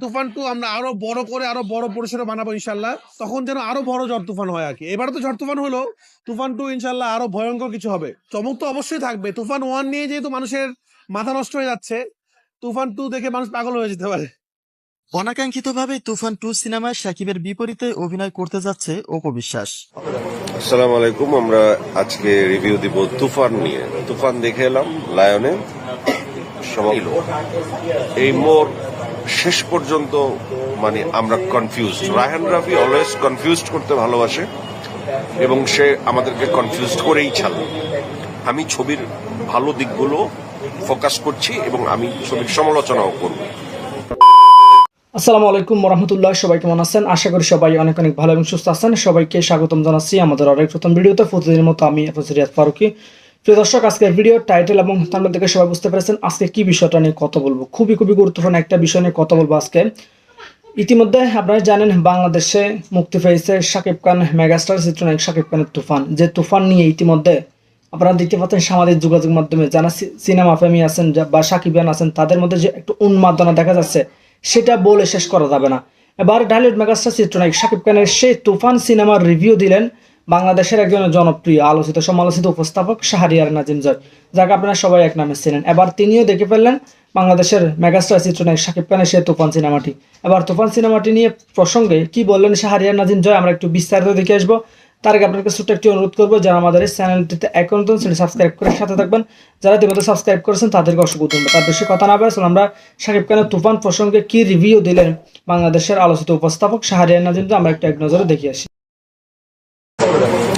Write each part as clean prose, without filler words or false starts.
তুফান 2 আমরা আরো বড় করে আরো বড় পরিসরে বানাবো ইনশাল্লাহ। তখন যেন আরো বড় ঝড় তুফান হয় আর কি। এবারে তো ঝড় তুফান হলো, তুফান 2 ইনশাল্লাহ আরো ভয়ঙ্কর কিছু হবে। চমক তো অবশ্যই থাকবে। তুফান 1 নিয়ে যেহেতু মানুষের মাথা নষ্ট হয়ে যাচ্ছে, তুফান 2 দেখে মানুষ পাগল হয়ে যেতে পারে। অনাকাঙ্ক্ষিতভাবে তুফান 2 সিনেমায় শাকিবের বিপরীতে অভিনয় করতে যাচ্ছে অপু বিশ্বাস। আসসালামু আলাইকুম। আমরা আজকে রিভিউ দিব তুফান নিয়ে। তুফান দেখে এলাম লায়নে, এই মোর শেষ পর্যন্ত মানে আমরা confused. Raihan Rafi always confused করতে ভালোবাসে এবং সে আমাদেরকে কনফিউজড করেই ছাড়ল। আমি ছবির ভালো দিকগুলো ফোকাস করছি এবং আমি ছবির সমালোচনাও করব। আসসালামু আলাইকুম রহমতুল্লাহ, সবাই কেমন আছেন? আশা করি সবাই অনেক অনেক ভালো এবং সুস্থ আছেন। সবাইকে স্বাগতম জানাচ্ছি আমাদের আরেক নতুন ভিডিওতে। প্রতিদিনের মতো আমি রিয়াদ ফারুকি। প্রিয় দর্শক, আজকের ভিডিও টাইটেল এবং থাম্বনেল থেকে সবাই বুঝতে পেরেছেন আজকে কি বিষয়টা নিয়ে কথা বলবো। খুবই গুরুত্বপূর্ণ একটা বিষয় নিয়ে কথা বলবো আজকে। ইতিমধ্যে আপনারা জানেন বাংলাদেশে মুক্তি পেয়েছে শাকিব খান মেগাস্টার চিত্রনায়ক শাকিব খানের তুফান। যে তুফান নিয়ে ইতিমধ্যে আপনারা দেখতে পাচ্ছেন সামাজিক যোগাযোগ মাধ্যমে যারা সিনেমা প্রেমী আছেন বা শাকিবিয়ান আছেন তাদের মধ্যে যে একটু উন্মাদনা দেখা যাচ্ছে সেটা বলে শেষ করা যাবে না। এবার ঢালিউড মেগাস্টার চিত্রনায়ক শাকিব খানের সেই তুফান সিনেমার রিভিউ দিলেন বাংলাদেশের একজন জনপ্রিয় আলোচিত সমালোচিত উপস্থাপক শাহরিয়ার নাজিম জয়, যাকে আপনারা সবাই এক নামে চেনেন। এবার তিনিও দেখে ফেললেন বাংলাদেশের মেগাস্টার চিত্রনায়ক শাকিব খানের সেই তুফান সিনেমাটি। এবার তুফান সিনেমাটি নিয়ে প্রসঙ্গে কি বললেন শাহরিয়ার নাজিম জয় আমরা একটু বিস্তারিত দেখে আসবো। তার আগে আপনাকে ছোট্ট একটি অনুরোধ করবো, যারা আমাদের এই চ্যানেলটিতে এখন নতুন সাবস্ক্রাইব করে সাথে থাকবেন। যারা ইতিমধ্যে সাবস্ক্রাইব করেছেন তাদেরকে অসংখ্য ধন্যবাদ। তার বেশি কথা না বলে আমরা শাকিব খানের তুফান প্রসঙ্গে কি রিভিউ দিলেন বাংলাদেশের আলোচিত উপস্থাপক শাহরিয়ার নাজিম জয় আমরা একটু এক নজরে দেখে আসি।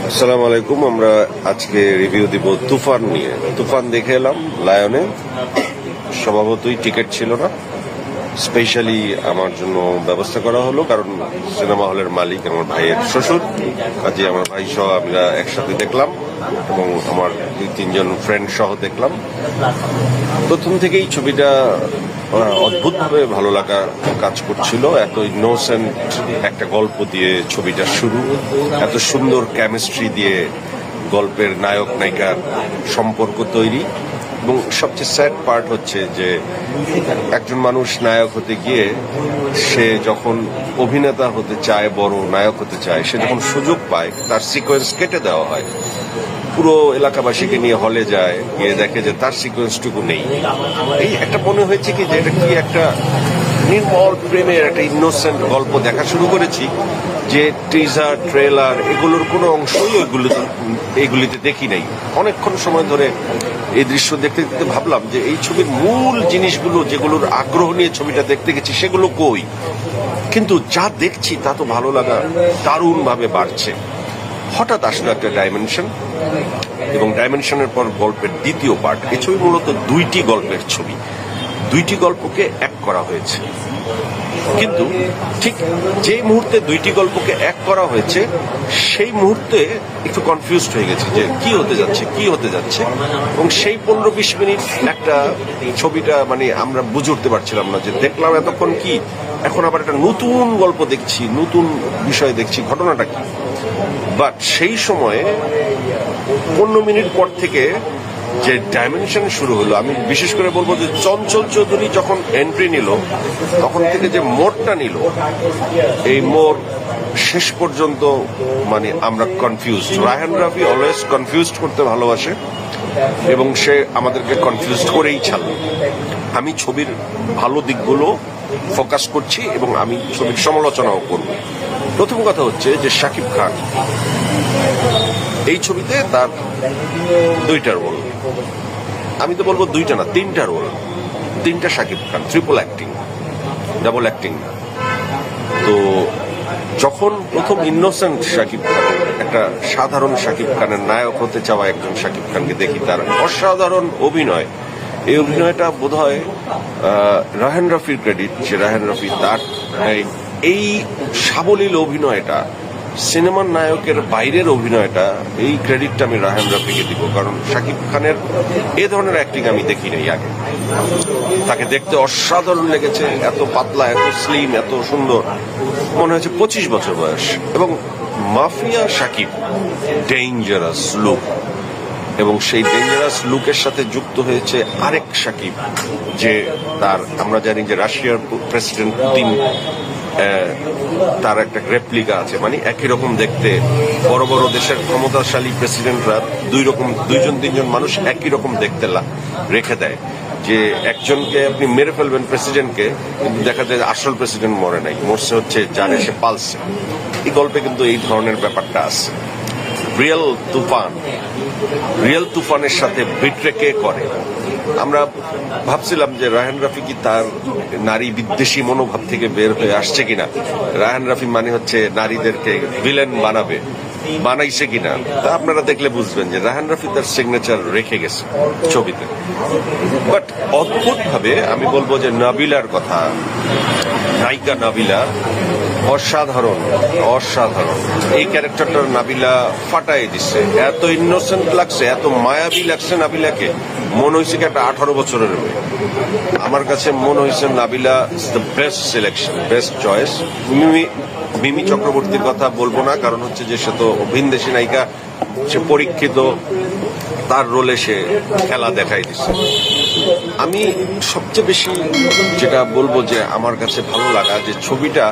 আসসালামু আলাইকুম। আমরা আজকে রিভিউ দিব তুফান নিয়ে। তুফান দেখে এলাম লায়নে, স্বভাবতই টিকিট ছিল না, স্পেশালি আমার জন্য ব্যবস্থা করা হলো, কারণ সিনেমা হলের মালিক আমার ভাইয়ের শ্বশুর, কাজে আমার ভাই সহ আমরা একসাথে দেখলাম এবং আমার 2-3 ফ্রেন্ড সহ দেখলাম। প্রথম থেকেই ছবিটা অদ্ভুতভাবে ভালো লাগা কাজ করছিল। এত ইনোসেন্ট একটা গল্প দিয়ে ছবিটা শুরু, এত সুন্দর কেমিস্ট্রি দিয়ে গল্পের নায়ক নায়িকার সম্পর্ক তৈরি, এবং সবচেয়ে স্যাড পার্ট হচ্ছে যে একজন মানুষ নায়ক হতে গিয়ে সে যখন অভিনেতা হতে চায়, বড় নায়ক হতে চায়, সে যখন সুযোগ পায় তার সিকোয়েন্স কেটে দেওয়া হয়। পুরো এলাকাবাসীকে নিয়ে হলে যায়, গিয়ে দেখে যে তার সিকোয়েন্সটুকু নেই। এই একটা মনে হয়েছে কি যে এটা কি একটা নির্মল প্রেমের একটা ইনোসেন্ট গল্প দেখা শুরু করেছি, যে টিজার ট্রেলার এগুলোর কোনো অংশই এগুলিতে দেখি নাই। অনেকক্ষণ সময় ধরে এই দৃশ্য দেখতে দেখতে ভাবলাম যে এই ছবির মূল জিনিসগুলো যেগুলোর আগ্রহ নিয়ে ছবিটা দেখতে গেছি সেগুলো কই। কিন্তু যা দেখছি তা তো ভালো লাগা দারুণভাবে বাড়ছে। হঠাৎ আসলো একটা ডাইমেনশন, এবং ডাইমেনশনের পর গল্পের দ্বিতীয় পার্ট। এই ছবি মূলত 2টি গল্পের ছবি, 2টি গল্পকে এক করা হয়েছে। কিন্তু ঠিক যে মুহূর্তে 2টি গল্পকে এক করা হয়েছে সেই মুহূর্তে একটু কনফিউজড হয়ে গেছে যে কি হতে যাচ্ছে, এবং সেই 15-20 মিনিট একটা ছবিটা মানে আমরা বুঝে উঠতে পারছিলাম না যে দেখলাম এতক্ষণ কি, এখন আবার একটা নতুন গল্প দেখছি, নতুন বিষয় দেখছি, ঘটনাটা কি। বাট সেই সময়ে 15 মিনিট পর থেকে যে ডাইমেনশন শুরু হলো, আমি বিশেষ করে বলবো যে চঞ্চল চৌধুরী যখন এন্ট্রি নিল তখন থেকে যে মোড়টা নিল, এই মোড় শেষ পর্যন্ত মানে আমরা confused. Raihan Rafi always confused করতে ভালোবাসে এবং সে আমাদেরকে কনফিউজড করেই ছাড়ল। আমি ছবির ভালো দিকগুলো ফোকাস করছি এবং আমি ছবির সমালোচনাও করব। প্রথম কথা হচ্ছে যে শাকিব খান এই ছবিতে তার 2টা রোল, আমি তো বলবো 2টা না 3টা রোল, 3টা Shakib Khan, triple acting, double acting না। তো যখন প্রথম ইনোসেন্ট শাকিব খান, একটা সাধারণ শাকিব খানের নায়ক হতে চাওয়া একজন শাকিব খানকে দেখি, তার অসাধারণ অভিনয়, এই অভিনয়টা বোধ হয় রায়হান রাফির ক্রেডিট, যে রায়হান রাফি তার এই সাবলীল অভিনয়টা, সিনেমার নায়কের বাইরের অভিনয়টা, এই ক্রেডিটটা আমি রায়হান রাফিকে দিব, কারণ শাকিব খানের এ ধরনের অ্যাক্টিং আমি দেখি নাই আগে। তাকে দেখতে অসাধারণ লেগেছে, এত পাতলা, এত স্লিম, এত সুন্দর, মনে হয়েছে 25 বছর বয়স। এবং মাফিয়া শাকিব, ডেঞ্জারাস লুক, এবং সেই ডেঞ্জারাস লুকের সাথে যুক্ত হয়েছে আরেক শাকিব, যে তার আমরা জানি যে রাশিয়ার প্রেসিডেন্ট পুতিন তার একটা রেপ্লিকা আছে, মানে একই রকম দেখতে। বড় বড় দেশের ক্ষমতাশালী প্রেসিডেন্টরা দুইজন তিনজন মানুষ একই রকম দেখতে রেখে দেয়, যে একজনকে আপনি মেরে ফেলবেন প্রেসিডেন্টকে, কিন্তু দেখা যায় আসল প্রেসিডেন্ট মরে নাই, মরছে হচ্ছে যার এসে পালছে। এই গল্পে কিন্তু এই ধরনের ব্যাপারটা আছে। রিয়েল তুফানের সাথে বিট্রে কে করে? আমরা ভাবছিলাম যে রায়হান রাফি কি তার নারী বিদ্বেষী মনোভাব থেকে বের হয়ে আসছে কিনা, রায়হান রাফি মানে হচ্ছে নারীদেরকে ভিলেন বানাইছে কিনা। তা আপনারা দেখলে বুঝবেন যে রায়হান রাফি তার সিগনেচার রেখে গেছে ছবিতে। বাট অদ্ভুত ভাবে আমি বলবো যে নাবিলার কথা, নায়িকা নাবিলা অসাধারণ। এই ক্যারেক্টারটার নাবিলা ফাটাই দিচ্ছে, এত ইনোসেন্ট লাগছে, এত মায়াবী লাগছে নাবিলাকে, মনে হয়েছে কি একটা 18 বছরের মেয়ে। আমার কাছে মনে হয়েছে Nabila is the best selection, best choice. Mimi চক্রবর্তীর কথা বলবো না, কারণ হচ্ছে যে সে তো ভিনদেশী নায়িকা, সে পরীক্ষিত, তার রোলে সে খেলা দেখাই দিচ্ছে। আমি সবচেয়ে বেশি যেটা বলবো যে আমার কাছে ভালো লাগা, যে ছবিটা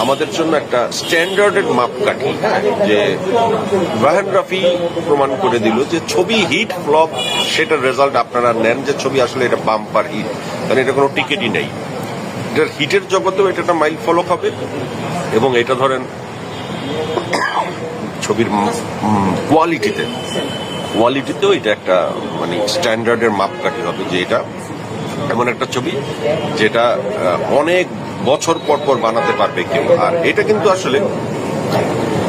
আমাদের জন্য একটা স্ট্যান্ডার্ডের মাপকাঠি, যে রায়হান রাফি প্রমাণ করে দিল যে ছবি হিট ফ্লপ সেটার রেজাল্ট আপনারা নেন, যে ছবি আসলে এটা বাম্পার হিট, কারণ এটা কোনো টিকিটই নেই। এটার হিটের জগতেও এটা একটা মাইল ফলক হবে, এবং এটা ধরেন ছবির কোয়ালিটিতেও এটা একটা মানে স্ট্যান্ডার্ডের মাপকাঠি হবে, যে এটা এমন একটা ছবি যেটা অনেক বছর পর বানাতে পারবে কেউ। আর এটা কিন্তু আসলে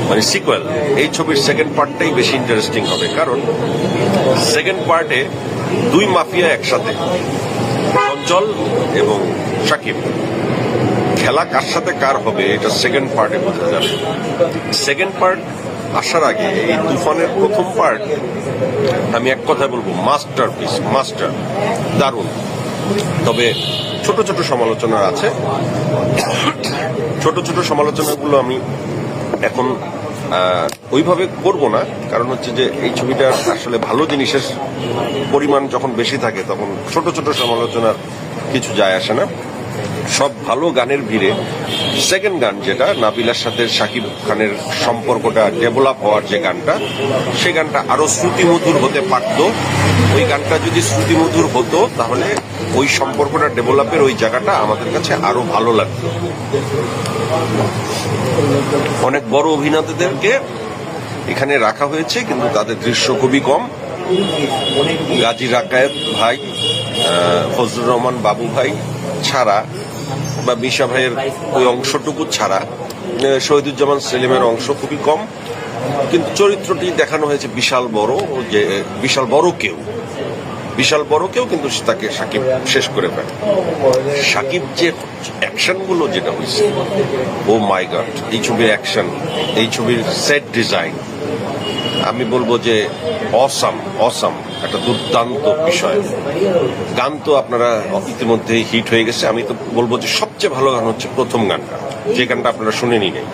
মানে সিকুয়েল, এই ছবির সেকেন্ড পার্টটাই বেশি ইন্টারেস্টিং হবে, কারণ সেকেন্ড পার্টে দুই মাফিয়া একসাথে, চঞ্চল এবং শাকিব। খেলা কার সাথে কার হবে এটা সেকেন্ড পার্টে বোঝা যাবে। সেকেন্ড পার্ট আসার আগে এই তুফানের প্রথম পার্ট আমি এক কথায় বলবো মাস্টারপিস, দারুণ। তবে ছোট ছোট সমালোচনা আছে, ছোট সমালোচনাগুলো আমি এখন ওইভাবে করব না, কারণ হচ্ছে যে এই ছবিটার আসলে ভালো জিনিসের পরিমাণ যখন বেশি থাকে তখন ছোট সমালোচনার কিছু যায় আসে না। সব ভালো গানের ভিড়ে সেকেন্ড গান, যেটা নাবিলার সাথে শাকিব খানের সম্পর্কটা ডেভেলপ হওয়ার যে গানটা, সেই গানটা আরো শ্রুতিমধুর হতে পারত। ওই গানটা যদি শ্রুতিমধুর হতো তাহলে ওই সম্পর্কটা ডেভেলপের ওই জায়গাটা আমাদের কাছে আরো ভালো লাগতো। অনেক বড় অভিনেতাদেরকে এখানে রাখা হয়েছে, কিন্তু তাদের দৃশ্য খুবই কম। গাজী রাকায়েত ভাই, ফজলুর রহমান বাবু ভাই ছাড়া, বা মিশা ভাইয়ের ওই অংশটুকু ছাড়া, শহীদুজ্জামান সেলিমের অংশ খুবই কম, কিন্তু চরিত্রটি দেখানো হয়েছে বিশাল বড় কেউ, কিন্তু তাকে সাকিব শেষ করে ফেলে। সাকিব যে অ্যাকশন গুলো যেটা হয়েছে, ও মাই গড, এই ছবির অ্যাকশন, এই ছবির সেট ডিজাইন, আমি বলবো যে অসাম একটা দুর্দান্ত বিষয়। গান তো আপনারা ইতিমধ্যে হিট হয়ে গেছে। আমি তো বলবো যে সবচেয়ে ভালো গান হচ্ছে প্রথম গানটা, যে গানটা আপনারা শুনেনি নাই,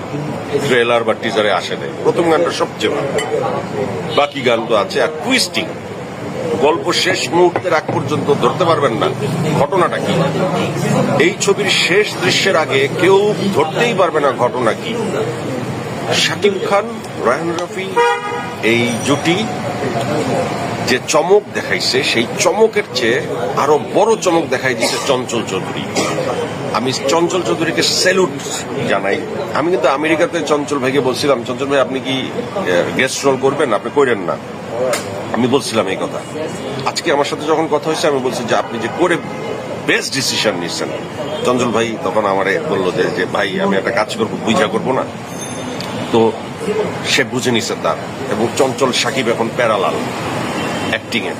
ট্রেলার বা টিজারে আসে নাই। প্রথম গানটা সবচেয়ে ভালো, বাকি গান তো আছে। আর টুইস্টিং গল্প, শেষ মুহূর্তের আগ পর্যন্ত ধরতে পারবেন না ঘটনাটা কি। এই ছবির শেষ দৃশ্যের আগে কেউ ধরতেই পারবে না ঘটনা কি। শাকিব খান, রায়হান রাফি এই জুটি যে চমক দেখাইছে, সেই চমকের চেয়ে আরো বড় চমক দেখাই দিচ্ছে চঞ্চল চৌধুরী। আমি চঞ্চল চৌধুরীকে স্যালুট জানাই। আমি কিন্তু আমেরিকাতে চঞ্চল ভাইকে বলছিলাম, চঞ্চল ভাই আপনি কি গেস্ট রোল করবেন, আপনি করেন না, আমি বলছিলাম এই কথা। আজকে আমার সাথে যখন কথা হয়েছে আমি বলছি যে আপনি যে করে বেস্ট ডিসিশন নিচ্ছেন। চঞ্চল ভাই তখন আমারে বললো যে ভাই আমি একটা কাজ করবো, বুঝা করবো না, তো সে বুঝে নিছে তার। এবং চঞ্চল সাকিব এখন প্যারালাল অ্যাক্টিং এ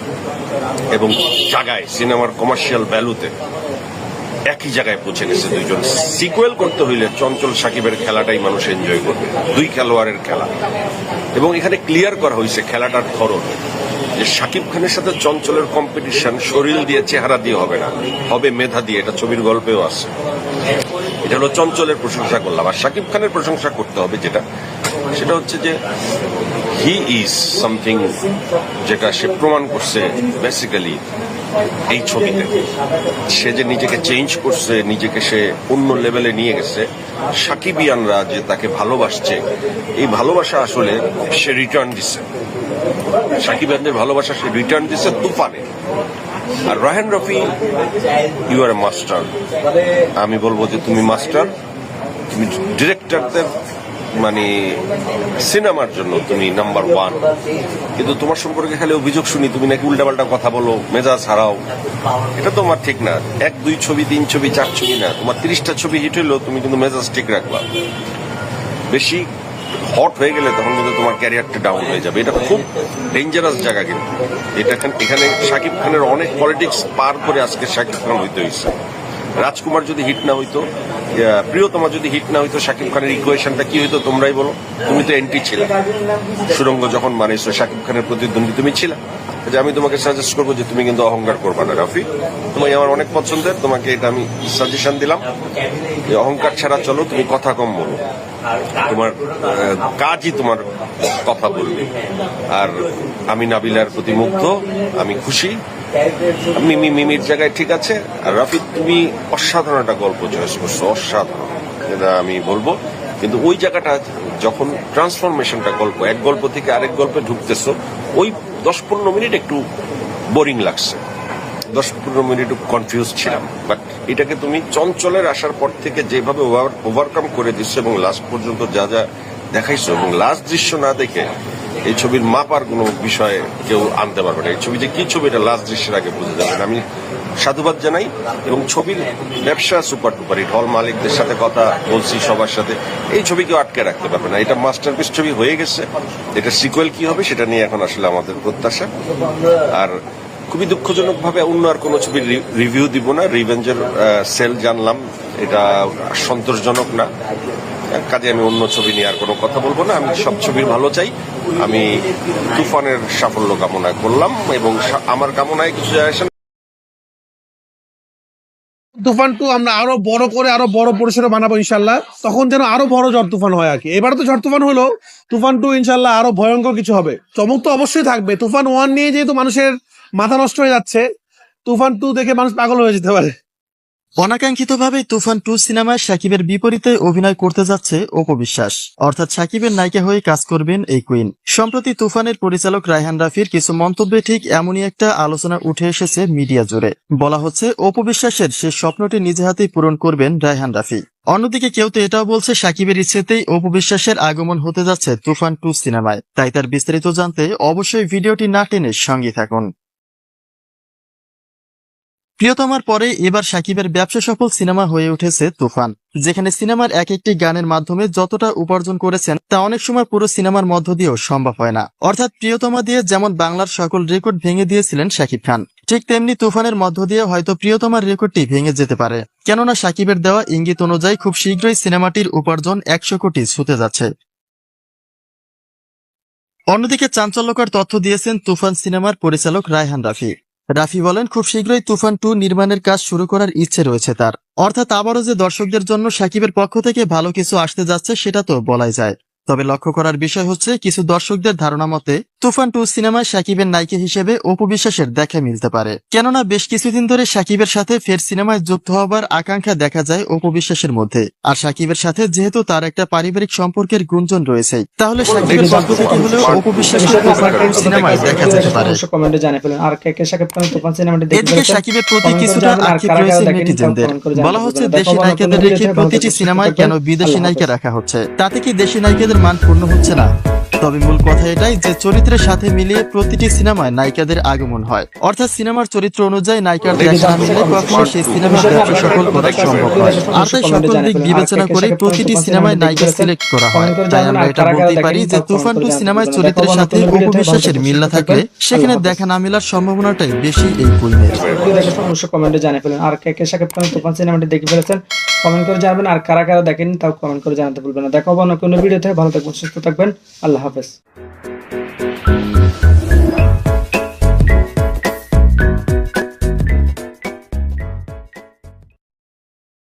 এবং জায়গায়, সিনেমার কমার্শিয়াল ভ্যালুতে একই জায়গায় পৌঁছে গেছে দুইজন। সিকুয়েল করতে হইলে চঞ্চল সাকিবের খেলাটাই মানুষ এনজয় করবে, দুই খেলোয়াড়ের খেলা। এবং এখানে ক্লিয়ার করা হয়েছে খেলাটার ধরন, যে শাকিব খানের সাথে চঞ্চলের কম্পিটিশন শরীর দিয়ে, চেহারা দিয়ে হবে না, হবে মেধা দিয়ে। এটা ছবির গল্পেও আছে। এটা হলো চঞ্চলের প্রশংসা করলাম। আর শাকিব খানের প্রশংসা করতে হবে, যেটা সেটা হচ্ছে যে হি ইজ সামথিং, যেটা সে প্রমাণ করছে বেসিক্যালি এই ছবিতে। সে যে নিজেকে চেঞ্জ করছে, নিজেকে সে অন্য লেভেলে নিয়ে গেছে, সাকিবিয়ানরা যে তাকে ভালোবাসছে, এই ভালোবাসা আসলে সে রিটার্ন দিচ্ছে। সাকিবিয়ানদের ভালোবাসা সে রিটার্ন দিচ্ছে তুফানে। আর Raihan Rafi, you are a master. আমি বলবো যে তুমি মাস্টার, তুমি ডিরেক্টরদের মানে সিনেমার জন্য তুমি নাম্বার 1। কিন্তু তোমার সম্পর্কে খালি অভিযোগ শুনি, তুমি নাকি উল্টাপাল্টা কথা বলো, মেজাজ হারাও। এটা তোমার ঠিক না। 1, 2 ছবি, 3 ছবি, 4 ছবি না, তোমার 30টা ছবি হিট হইলো, তুমি কিন্তু মেজাজ ঠিক রাখবা। বেশি হট হয়ে গেলে তখন কিন্তু তোমার ক্যারিয়ারটা ডাউন হয়ে যাবে। এটা খুব ডেঞ্জারাস জায়গা। কিন্তু এখানে শাকিব খানের অনেক পলিটিক্স পার করে আজকে শাকিব খান হইতে হয়েছে। রাজকুমার যদি হিট না হইতো, প্রিয়তমা যদি হিট না হইতো, শাকিব খানের ইকুয়েশনটা কি হইতো তোমরাই বলো। তুমি তো এন্টি ছিলে, সুরঙ্গ যখন মানেছো শাকিব খানের প্রতিদ্বন্দ্বী তুমি ছিলে। যে আমি তোমাকে সাজেস্ট করবো যে তুমি কিন্তু অহংকার করবা না রাফি, তোমাকে আমার অনেক পছন্দের, তোমাকে এটা আমি সাজেশন দিলাম যে অহংকার ছাড়া চলো, তুমি কথা কম বলো, তোমার কাজই তোমার কথা বলবে। আর আমি নাবিলার প্রতি মুগ্ধ, আমি খুশি। মিমির জায়গায় ঠিক আছে। আর রাফি, তুমি অসাধারণ একটা গল্প চয়েস করছো, অসাধারণ, এটা আমি বলবো। কিন্তু ওই জায়গাটা যখন ট্রান্সফরমেশনটা এক গল্প থেকে আরেক গল্পে ঢুকতেছো, ওই 10-15 মিনিট একটু বোরিং লাগছে, 10-15 মিনিট কনফিউজ ছিলাম। বাট এটাকে তুমি চঞ্চলের আসার পর থেকে যেভাবে ওভারকাম করে দিচ্ছ এবং লাস্ট পর্যন্ত যা যা দেখাইছো, এবং লাস্ট দৃশ্য না দেখে এই ছবির মাপার কোনো বিষয়ে কেউ আনতে পারবে না। এই ছবি যে কি ছবি, এটা লাস্ট দৃশ্যের আগে বুঝে যাবেন। আমি সাধুবাদ জানাই। এবং ছবির ব্যবসা সুপার ডুপার হিট, হল মালিকদের সাথে কথা বলছি, সবার সাথে। এই ছবি কেউ আটকে রাখতে পারবে না। এটা মাস্টারপিস ছবি হয়ে গেছে। এটা সিকুয়েল কি হবে সেটা নিয়ে এখন আসলে আমাদের প্রত্যাশা। আর খুবই দুঃখজনক ভাবে অন্য আর কোনো ছবির রিভিউ দিব না। রিভেঞ্জের সেল জানলাম, এটা সন্তোষজনক না। কাজে আমি অন্য ছবি নিয়ে আর কোনো কথা বলবো না। আমি সব ছবির ভালো চাই। আমি তুফানের সাফল্য কামনা করলাম, এবং আমার কামনায় কিছু যায় আসে না। তুফান 2 আমরা আরো বড় করে আরো বড় পরিসরে বানাবো ইনশাল্লাহ। তখন যেন আরো বড় ঝড় তুফান হয় আর কি। এবারে তো ঝড় তুফান হলো, তুফান 2 ইনশাল্লাহ আরো ভয়ঙ্কর কিছু হবে। চমক তো অবশ্যই থাকবে। তুফান 1 নিয়ে যেহেতু মানুষের মাথা নষ্ট হয়ে যাচ্ছে, তুফান 2 দেখে মানুষ পাগল হয়ে যেতে পারে। অনাকাঙ্ক্ষিতভাবে তুফান 2 সিনেমায় শাকিবের বিপরীতে অভিনয় করতে যাচ্ছে অপু বিশ্বাস। অর্থাৎ শাকিবের নায়িকা হয়ে কাজ করবেন এই কুইন। সম্প্রতি তুফানের পরিচালক রায়হান রাফির কিছু মন্তব্যে ঠিক এমনই একটা আলোচনা উঠে এসেছে মিডিয়া জুড়ে। বলা হচ্ছে অপু বিশ্বাসের শেষ স্বপ্নটি নিজে হাতেই পূরণ করবেন রায়হান রাফি। অন্যদিকে কেউ তো এটাও বলছে শাকিবের ইচ্ছেতেই অপু বিশ্বাসের আগমন হতে যাচ্ছে তুফান 2 সিনেমায়। তাই তার বিস্তারিত জানতে অবশ্যই ভিডিওটি না টেনে সঙ্গে থাকুন। প্রিয়তমার পরে এবার শাকিবের ব্যবসা সফল সিনেমা হয়ে উঠেছে তুফান, যেখানে সিনেমার এক একটি গানের মাধ্যমে যতটা উপার্জন করেছেন তা অনেক সময় পুরো সিনেমার মধ্য দিয়েও সম্ভব হয় না। অর্থাৎ প্রিয়তমা দিয়ে যেমন বাংলার সকল রেকর্ড ভেঙে দিয়েছিলেন শাকিব খান, ঠিক তেমনি তুফানের মধ্য দিয়ে হয়তো প্রিয়তমার রেকর্ডটি ভেঙে যেতে পারে। কেননা শাকিবের দেওয়া ইঙ্গিত অনুযায়ী খুব শীঘ্রই সিনেমাটির উপার্জন 100 কোটি ছুঁতে যাচ্ছে। অন্যদিকে চাঞ্চল্যকর তথ্য দিয়েছেন তুফান সিনেমার পরিচালক রায়হান রাফি। রাফি বলেন, খুব শীঘ্রই তুফান 2 নির্মাণের কাজ শুরু করার ইচ্ছে রয়েছে তার। অর্থাৎ আবারও যে দর্শকদের জন্য শাকিবের পক্ষ থেকে ভালো কিছু আসতে যাচ্ছে সেটা তো বলাই যায়। তবে লক্ষ্য করার বিষয় হচ্ছে, কিছু দর্শকদের ধারণা মতে তুফান 2 সিনেমায় শাকিবের নায়িকা হিসেবে অপু বিশ্বাসের দেখা মিলতে পারে। কেননা বেশ কিছুদিন ধরে শাকিবের সাথে ফের সিনেমায় যুক্ত হবার আকাঙ্ক্ষা দেখা যায় অপু বিশ্বাসের মধ্যে। আর শাকিবের সাথে যেহেতু তার একটা পারিবারিক সম্পর্কের গুঞ্জন রয়েছে, তাহলে শাকিবের পক্ষ থেকে হলেও অপু বিশ্বাসকে তুফান 2 সিনেমায় দেখা যেতে পারে। কমেন্টে জানিয়ে ফেলুন আর কে কে শাকিব খানের তুফান সিনেমাটি দেখতে এদিকে শাকিবের প্রতি কিছুটা আক্ষেপ রয়েছে নেটিজেনদের। বলা হচ্ছে দেশি নায়িকাদের রেখে প্রতিটি সিনেমায় কেন বিদেশি নায়িকা রাখা হচ্ছে, তাতে কি দেশি নায়িকাদের মান পূর্ণ হচ্ছে না? তবে মূল কথা এটাই যে চরিত্রের সাথে মিলিয়ে প্রতিটি সিনেমায় নায়িকাদের আগমন হয়। অর্থাৎ সিনেমার চরিত্র অনুযায়ী নায়িকার দেখা না মিললে কখনো সেই সিনেমার ব্যবসা সফল করা সম্ভব নয়। আর তাই সকল দিক বিবেচনা করে প্রতিটি সিনেমায় নায়িকা সিলেক্ট করা হয়। তাই আমরা এটা বলতেই পারি যে তুফান 2 সিনেমায় চরিত্রের সাথে অপু বিশ্বাসের মিল না থাকলে সেখানে দেখা না মেলার সম্ভাবনাটাই বেশি এই কুইনের। অবশ্যই কমেন্টে জানিয়ে ফেলুন আর কে কে শাকিব খানের তুফান সিনেমাটি দেখে ফেলেছেন কমেন্ট করে জানাবেন। আর কারা কারা দেখেন তাও কমেন্ট করে জানাতে ভুলবেন না। দেখা হবে অন্য কোনো ভিডিওতে। ভালো থাকবেন, সুস্থ থাকবেন। আল্লাহ হাফেজ।